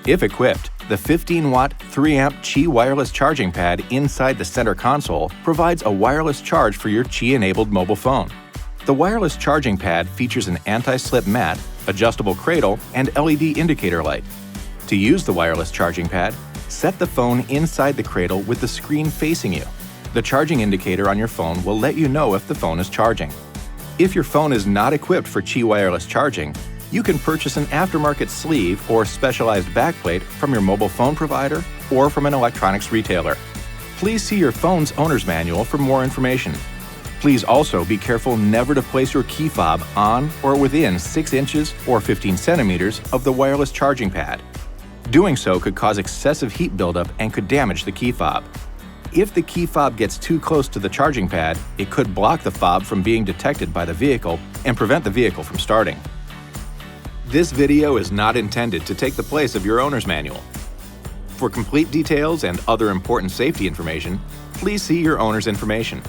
If equipped, the 15-watt 3-amp Qi wireless charging pad inside the center console provides a wireless charge for your Qi-enabled mobile phone. The wireless charging pad features an anti-slip mat, adjustable cradle, and LED indicator light. To use the wireless charging pad, set the phone inside the cradle with the screen facing you. The charging indicator on your phone will let you know if the phone is charging. If your phone is not equipped for Qi wireless charging, you can purchase an aftermarket sleeve or specialized backplate from your mobile phone provider or from an electronics retailer. Please see your phone's owner's manual for more information. Please also be careful never to place your key fob on or within 6 inches or 15 centimeters of the wireless charging pad. Doing so could cause excessive heat buildup and could damage the key fob. If the key fob gets too close to the charging pad, it could block the fob from being detected by the vehicle and prevent the vehicle from starting. This video is not intended to take the place of your owner's manual. For complete details and other important safety information, please see your owner's information.